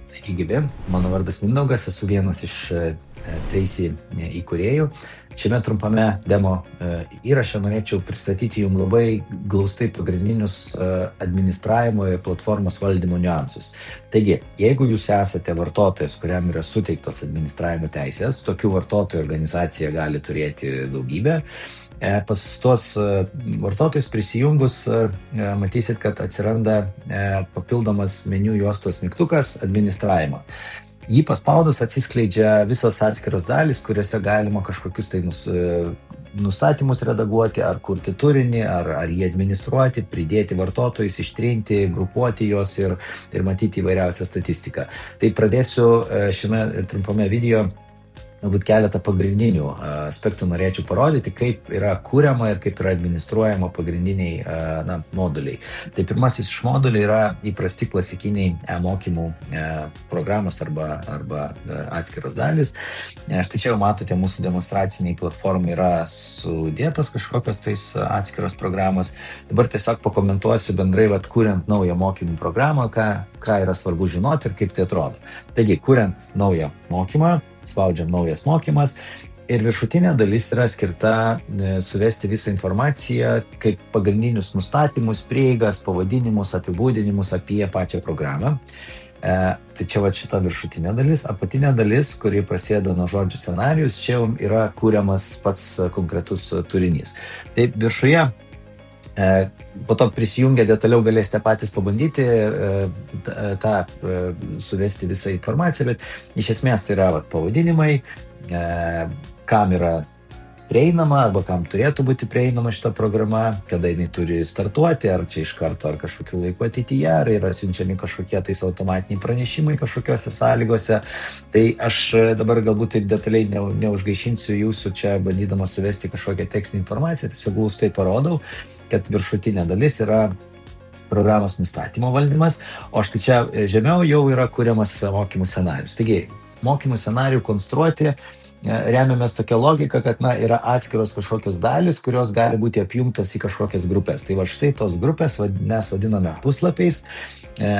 Sveiki, gyvi. Mano vardas Mindaugas, esu vienas iš Tracy įkūrėjų. Šiame trumpame demo įraše norėčiau pristatyti jums labai glaustai pagrindinius administravimo ir platformos valdymo niuansus. Taigi, jeigu jūs esate vartotojas, kuriam yra suteiktos administravimo teisės, tokių vartotojų organizacija gali turėti daugybę. Pas tuos vartotojus prisijungus matysit, kad atsiranda papildomas meniu juostos mygtukas administravimo. Jį paspaudus atsiskleidžia visos atskiros dalys, kuriuose galima kažkokius tai nustatymus redaguoti, ar kurti turinį, ar jį administruoti, pridėti vartotojus, ištrinti, grupuoti juos ir matyti įvairiausią statistiką. Tai pradėsiu šiame trumpame video galbūt keletą pagrindinių aspektų norėčiau parodyti, kaip yra kuriama ir kaip yra administruojama pagrindiniai moduliai. Tai pirmasis iš modulių yra įprasti klasikiniai mokymų programos arba atskiros dalys. Štai čia jau matote, mūsų demonstraciniai platformai yra sudėtos kažkokios tais atskiros programos. Dabar tiesiog pakomentuosiu bendrai, kuriant naują mokymų programą, ką yra svarbu žinoti ir kaip tai atrodo. Taigi, kuriant naują mokymą, spaudžiam naujas mokymas ir viršutinė dalis yra skirta suvesti visą informaciją, kaip pagrindinius nustatymus, prieigas, pavadinimus, apibūdinimus apie pačią programą. Tai čia šita viršutinė dalis, apatinė dalis, kuri prasideda nuo žodžių scenarijus, čia yra kuriamas pats konkretus turinys. Tai viršuje po to prisijungę detaliau galėsite patys pabandyti tą suvesti visą informaciją, bet iš esmės tai yra pavadinimai, kam yra prieinama arba kam turėtų būti prieinama šita programa, kada jinai turi startuoti, ar čia iš karto, ar kažkokiu laiku ateityje, ar yra siunčiami kažkokie tais automatiniai pranešimai kažkokiose sąlygose. Tai aš dabar galbūt taip detaliai neužgaišinsiu jūsų čia bandydamas suvesti kažkokią tekstinę informaciją, tiesiog glaustai parodau, kad viršutinė dalis yra programos nustatymo valdymas, o štai čia žemiau jau yra kuriamas mokymų scenarijus. Taigi, mokymų scenarijų konstruoti remiamės tokia logika, kad yra atskiros kažkokios dalys, kurios gali būti apjungtos į kažkokias grupės. Tai štai tos grupės mes vadiname puslapiais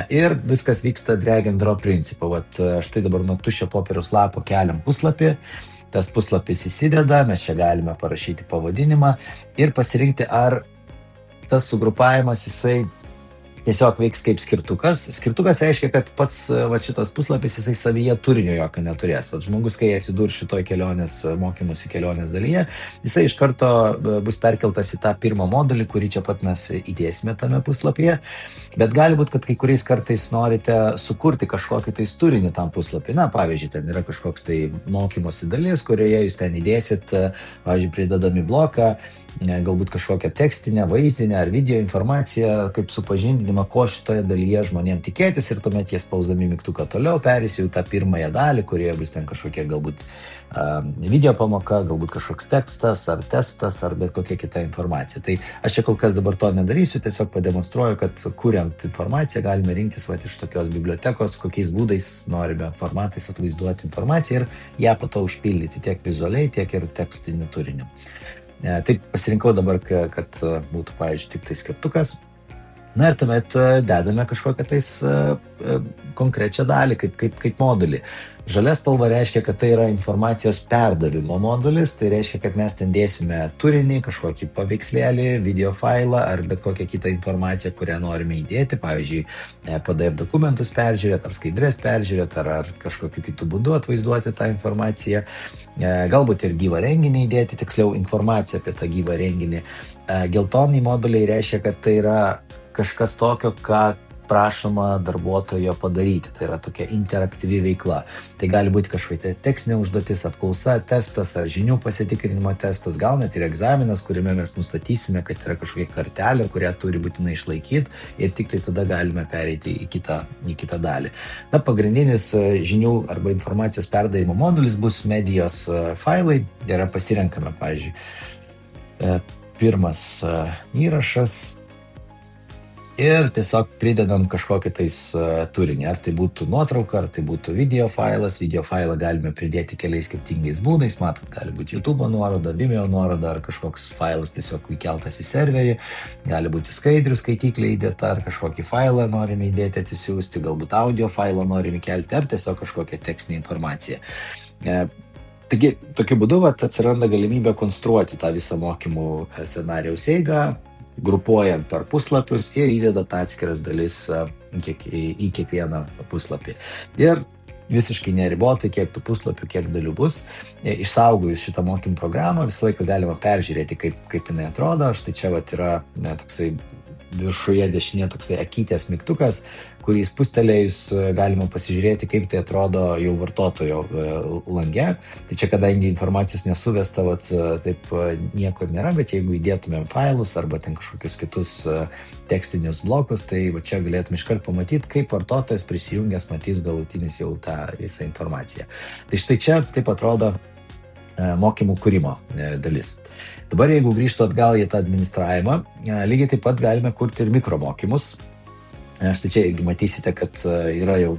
ir viskas vyksta drag and drop principu. Štai dabar nuo tuščio popieriaus lapo keliam puslapį. Tas puslapis įsideda, mes čia galime parašyti pavadinimą ir pasirinkti, ar tas sugrupavimas jisai tiesiog veiks kaip skirtukas. Skirtukas reiškia, kad pats šitas puslapis jisai savyje turinio jokio neturės. Žmogus, kai atsidurs šitoj mokymosi kelionės dalyje, jisai iš karto bus perkeltas į tą pirmą modulį, kurį čia pat mes įdėsime tame puslapyje. Bet gali būti, kad kai kuriais kartais norite sukurti kažkokį tai turinį tam puslapį. Pavyzdžiui, ten yra kažkoks tai mokymosi dalis, kurioje jūs ten įdėsit, pavyzdžiui, pridedami bloką, galbūt kažkokią tekstinę, vaizdinę ar video informaciją, kaip supažindinimą, ko šitoje dalyje žmonėm tikėtis, ir tuomet jie spausdami mygtuką toliau perės jau tą pirmąją dalį, kurioje bus ten kažkokia galbūt video pamoka, galbūt kažkoks tekstas ar testas ar bet kokia kita informacija. Tai aš čia kol kas dabar to nedarysiu, tiesiog pademonstruoju, kad kuriant informaciją galime rinktis iš tokios bibliotekos, kokiais būdais norime formatais atvaizduoti informaciją ir ją po to užpildyti tiek vizualiai, tiek ir tekstiniu turiniu. Taip pasirinkau dabar, kad būtų, pavyzdžiui, tik tai skirtukas. Ir tuomet dedame kažkokią tais konkrečią dalį, kaip modulį. Žalia spalva reiškia, kad tai yra informacijos perdavimo modulis, tai reiškia, kad mes ten dėsime turinį, kažkokį paveikslėlį, video failą ar bet kokią kitą informaciją, kurią norime įdėti, pavyzdžiui, PDF dokumentus peržiūrėti, ar skaidrės peržiūrėti, ar kažkokiu kitų būdu atvaizduoti tą informaciją, galbūt ir gyvą renginį įdėti, tiksliau informaciją apie tą gyvą renginį. Geltoniai moduliai reiškia, kad tai yra kažkas tokio, ką prašoma darbuotojo padaryti. Tai yra tokia interaktyvi veikla. Tai gali būti kažkokia tekstinė užduotis, apklausa, testas ar žinių pasitikrinimo testas, gal net ir egzaminas, kuriame mes nustatysime, kad yra kažkokia kartelė, kurią turi būtinai išlaikyti ir tik tai tada galime pereiti į kitą dalį. Pagrindinis žinių arba informacijos perdavimo modulis bus medijos failai. Yra pasirenkame, pavyzdžiui, pirmas įrašas. ir tiesiog pridedam kažkokį tais turinį. Ar tai būtų nuotrauka, ar tai būtų video failas. Video failą galime pridėti keliais skirtingais būdais. Matot, gali būti YouTube nuoroda, Vimeo nuoroda, ar kažkoks failas tiesiog įkeltas į serverį. Gali būti skaidrių skaityklė įdėta, ar kažkokį failą norime įdėti atsisiųsti, galbūt audio failą norime kelti, ar tiesiog kažkokią tekstinę informaciją. Taigi, tokiu būdu atsiranda galimybė konstruoti tą visą mokymų scenarijaus eigą, grupuojant per puslapius ir įdedat atskiras dalis į kiekvieną puslapį. Ir visiškai neribotai, kiek tų puslapių, kiek dalių bus. Išsaugojus šitą mokymų programą, visą laiką galima peržiūrėti, kaip jinai atrodo. Štai čia yra toksai viršuje dešinė toksai akytės mygtukas, kurį spustelėjus galima pasižiūrėti, kaip tai atrodo jau vartotojo lange. Tai čia, kadangi informacijos nesuvesta, taip nieko nėra, bet jeigu įdėtumėm failus arba ten kažkokius kitus tekstinius blokus, tai čia galėtume iškart pamatyti, kaip vartotojas prisijungęs matys galutinis jau tą visą informaciją. Tai štai čia taip atrodo mokymų kūrimo dalis. Dabar, jeigu grįžtų atgal į tą administravimą, lygiai taip pat galime kurti ir mikromokymus. Štai čia irgi matysite, kad yra jau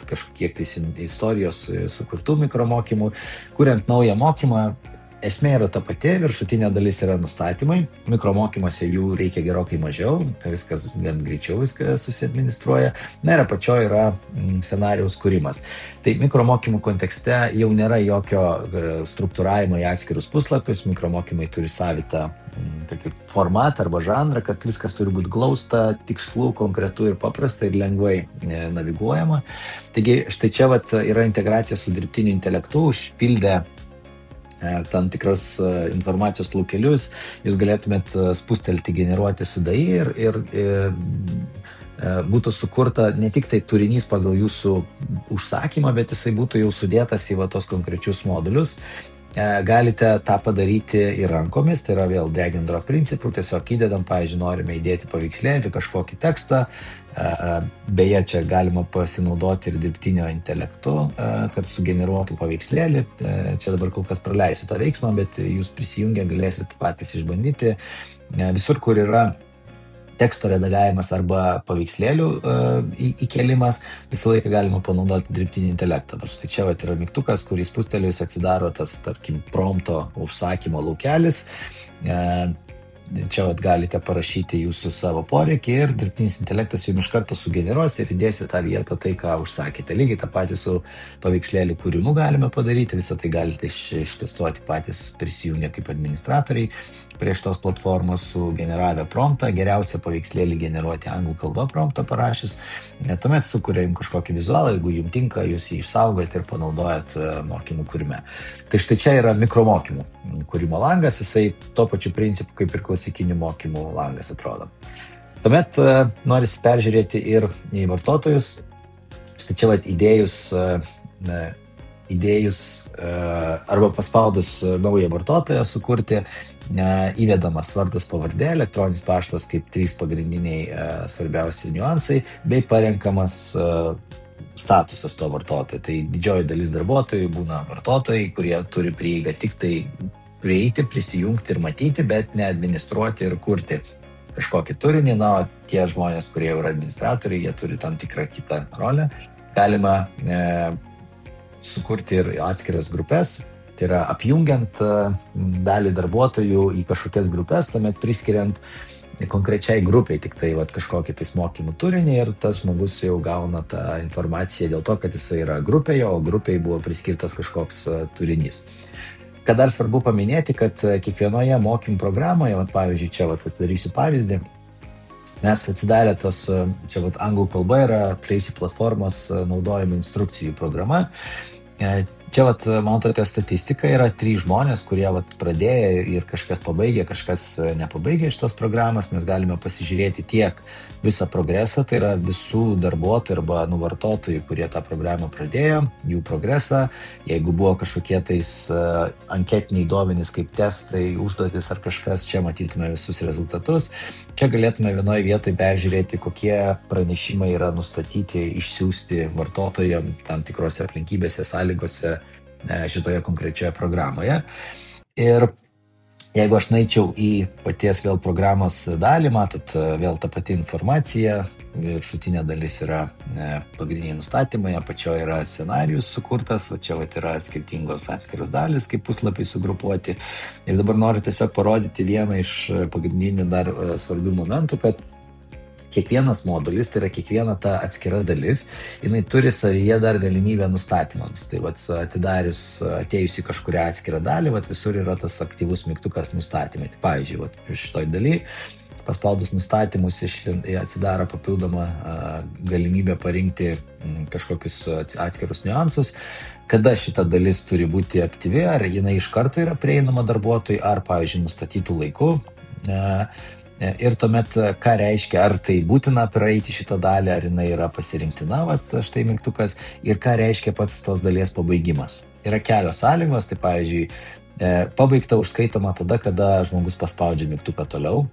kažkiek tai istorijos sukurtų mikromokymų. Kuriant naują mokymą, esmė yra ta pati, viršutinė dalis yra nustatymai. Mikromokymuose jų reikia gerokai mažiau, tai viskas gan greičiau viskas susiadministruoja. Na ir apačioje yra scenarijaus kūrimas. Tai mikromokymų kontekste jau nėra jokio struktūravimo į atskirus puslapius. Mikromokymai turi savitą tokį formatą arba žanrą, kad viskas turi būti glausta, tikslu, konkretu ir paprasta ir lengvai naviguojama. Taigi štai čia yra integracija su dirbtiniu intelektu, užpildę tam tikros informacijos laukelius, jūs galėtumėt spustelti generuoti su DAI ir būtų sukurta ne tik tai turinys pagal jūsų užsakymą, bet jisai būtų jau sudėtas į tos konkrečius modulius. Galite tą padaryti ir rankomis, tai yra vėl drag and drop principų, tiesiog įdedam, pavyzdžiui, norime įdėti paveikslėlį, kažkokį tekstą. Beje, čia galima pasinaudoti ir dirbtinio intelektu, kad sugeneruotų paveikslėlį. Čia dabar kol kas praleisiu tą veiksmą, bet jūs prisijungę galėsit patys išbandyti. Visur, kur yra teksto redagavimas arba paveikslėlių įkelimas, visą laiką galima panaudoti dirbtinį intelektą. Štai čia yra mygtukas, kurį spustelėjus atsidaro tas, tarkim, prompto užsakymo laukelis. Čia galite parašyti jūsų savo poreikį ir dirbtinis intelektas jums iš karto sugeneruos ir įdėsi tą vietą tai, ką užsakėte. Lygiai tą patį su paveikslėlių kūrimu galime padaryti, visą tai galite ištestuoti patys prisijungę kaip administratoriai prie šitos platformos sugeneravę promptą. Geriausia paveikslėlį generuoti anglų kalba promptą parašius. Tuomet sukuria jums kažkokį vizualą, jeigu jums tinka, jūs jį išsaugojate ir panaudojat mokymų kūrime. Tai štai čia yra mikromokymų kūrimo langas, jisai tuo pačiu principu kaip ir klasikinių mokymų langas atrodo. Tuomet norisi peržiūrėti ir į vartotojus. Štai čia įdėjus arba paspaudus naują vartotoją sukurti, įvedamas vardas, pavardė, elektroninis paštas kaip 3 pagrindiniai svarbiausi niuansai, bei parenkamas statusas to vartotojo. Tai didžioji dalis darbuotojų būna vartotojai, kurie turi prieigą tik tai prieiti, prisijungti ir matyti, bet ne administruoti ir kurti kažkokį turinį. Na, tie žmonės, kurie yra administratoriai, jie turi tam tikrą kitą rolę. Galima sukurti ir atskiras grupės, tai yra apjungiant dalį darbuotojų į kažkokias grupės, tuomet priskiriant konkrečiai grupiai tik tai kažkokį tais mokymų turinį ir tas žmogus jau gauna tą informaciją dėl to, kad jisai yra grupėje, o grupiai buvo priskirtas kažkoks turinys. Ką dar svarbu paminėti, kad kiekvienoje mokymų programoje, pavyzdžiui, čia darysiu pavyzdį, mes atsidarę čia anglų kalba yra Tracy platformos naudojama instrukcijų programa. Čia matote statistiką, yra 3 žmonės, kurie pradėjo ir kažkas pabaigė, kažkas nepabaigė šitos programos. Mes galime pasižiūrėti tiek visą progresą, tai yra visų darbuotojų arba vartotojų, kurie tą programą pradėjo, jų progresą. Jeigu buvo kažkokie tais anketiniai duomenys kaip testai, užduotis ar kažkas, čia matytume visus rezultatus. Čia galėtume vienoje vietoje peržiūrėti, kokie pranešimai yra nustatyti, išsiųsti vartotojams tam tikrose aplinkybėse, sąlygose šitoje konkrečioje programoje. Ir Jeigu aš nueičiau į paties vėl programos dalį, matot, vėl ta pati informacija, viršutinė dalis yra pagrindiniai nustatymai, apačioje yra scenarijus sukurtas, o čia vat yra skirtingos atskiros dalis, kaip puslapiai sugrupuoti. Ir dabar noriu tiesiog parodyti vieną iš pagrindinių dar svarbių momentų, kad kiekvienas modulis, tai yra kiekviena ta atskira dalis, jinai turi savyje dar galimybę nustatymams. Tai vat atidarius, atėjus į kažkurią atskirą dalį, vat visur yra tas aktyvus mygtukas nustatymai. Tai pavyzdžiui, vat šitoj daly, paspaudus nustatymus atsidaro papildoma galimybė parinkti kažkokius atskirus niuansus, kada šita dalis turi būti aktyvi, ar jinai iš karto yra prieinama darbuotojui, ar, pavyzdžiui, nustatytų laiku. Ir tuomet, ką reiškia, ar tai būtina praeiti šitą dalį, ar jinai yra pasirinktina, vat štai mygtukas, ir ką reiškia pats tos dalies pabaigimas. Yra kelios sąlygos, tai pavyzdžiui, pabaigta užskaitoma tada, kada žmogus paspaudžia mygtuką toliau,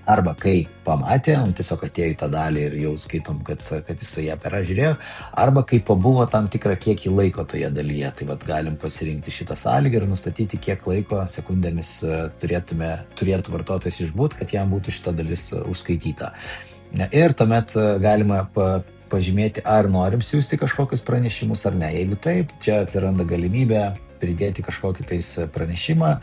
arba kai pamatė, tiesiog atėjo į tą dalį ir jau skaitom, kad jisai ją peržiūrėjo, arba kai pabuvo tam tikrą kiekį laiko toje dalyje. Tai vat galim pasirinkti šitą sąlygą ir nustatyti, kiek laiko sekundėmis turėtų vartotojas išbūt, kad jam būtų šita dalis užskaityta. Ir tuomet galima pažymėti, ar norim siųsti kažkokius pranešimus ar ne. Jeigu taip, čia atsiranda galimybė pridėti kažkokį tais pranešimą,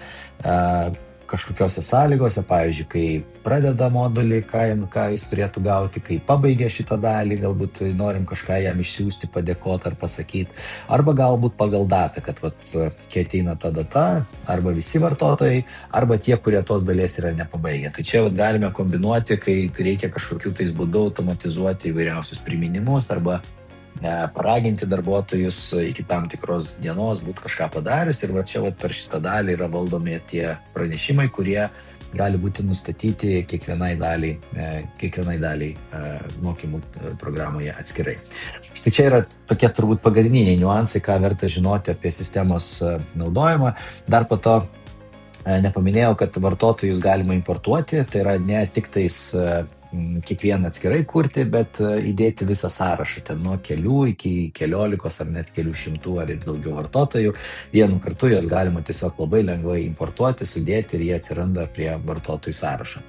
kažkokiose sąlygose, pavyzdžiui, kai pradeda modulį, ką jis turėtų gauti, kai pabaigia šitą dalį, galbūt norim kažką jam išsiųsti, padėkoti ar pasakyti, arba galbūt pagal datą, kad vat, kai ateina ta data, arba visi vartotojai, arba tie, kurie tos dalies yra nepabaigę. Tai čia vat, galime kombinuoti, kai reikia kažkokiu tais būdu automatizuoti įvairiausius priminimus, arba paraginti darbuotojus iki tam tikros dienos būti kažką padarius, ir va čia va per šitą dalį yra valdomi tie pranešimai, kurie gali būti nustatyti kiekvienai daliai mokymų programoje atskirai. Štai čia yra tokie turbūt pagrindiniai niuansai, ką verta žinoti apie sistemos naudojimą. Dar po to nepaminėjau, kad vartotojus galima importuoti, tai yra ne tik tais kiekvieną atskirai kurti, bet įdėti visą sąrašą, ten nuo kelių iki keliolikos ar net kelių šimtų ar ir daugiau vartotojų. Vienu kartu jas galima tiesiog labai lengvai importuoti, sudėti ir jie atsiranda prie vartotojų sąrašo.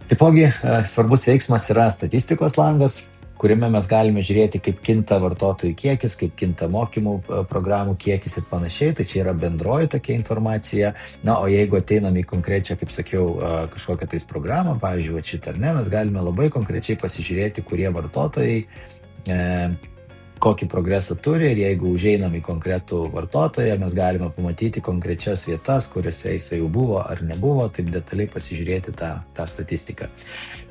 Taipogi svarbus veiksmas yra statistikos langas, kuriame mes galime žiūrėti, kaip kinta vartotojų kiekis, kaip kinta mokymų programų kiekis ir panašiai. Tai čia yra bendroji tokia informacija. Na, o jeigu ateinam į konkrečią, kaip sakiau, kažkokią tais programą, pavyzdžiui, va šitą ar ne, mes galime labai konkrečiai pasižiūrėti, kurie vartotojai kokį progresą turi, ir jeigu užeinam į konkretų vartotoją, mes galime pamatyti konkrečias vietas, kuriuose jisai jau buvo ar nebuvo, taip detaliai pasižiūrėti tą statistiką.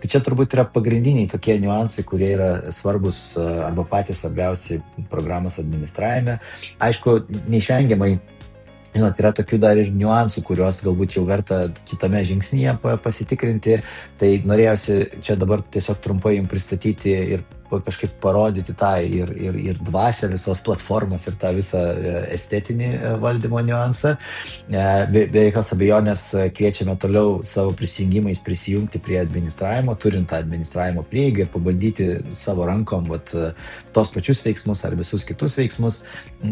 Tai čia turbūt yra pagrindiniai tokie niuansai, kurie yra svarbus arba patys svarbiausi programos administravime. Aišku, neišvengiamai, žinot, yra tokių dar ir niuansų, kuriuos galbūt jau verta kitame žingsnyje pasitikrinti. Tai norėjosi čia dabar tiesiog trumpai jums pristatyti ir kažkaip parodyti tą ir dvasią visos platformos ir tą visą estetinį valdymo niuansą. Be jokios abejonės kviečiame toliau savo prisijungimais prisijungti prie administravimo, turint tą administravimo prieigą ir pabandyti savo rankom tos pačius veiksmus ar visus kitus veiksmus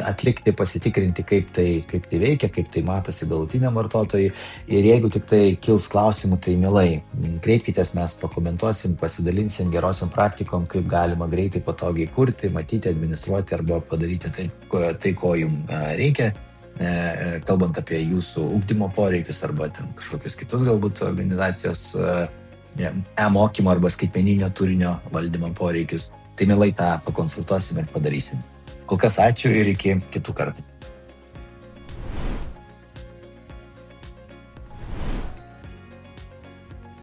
atlikti, pasitikrinti, kaip tai veikia, kaip tai matosi galutiniam vartotojui. Ir jeigu tik tai kils klausimų, tai mielai kreipkitės, mes pakomentuosim, pasidalinsim gerosiom praktikom, kaip galima greitai, patogiai kurti, matyti, administruoti arba padaryti tai ko jums reikia, kalbant apie jūsų ugdymo poreikius arba ten kažkokius kitus galbūt organizacijos mokymo arba skaitmeninio turinio valdymo poreikius. Tai mielai tą pakonsultuosim ir padarysim. Kol kas ačiū ir iki kitų kartų.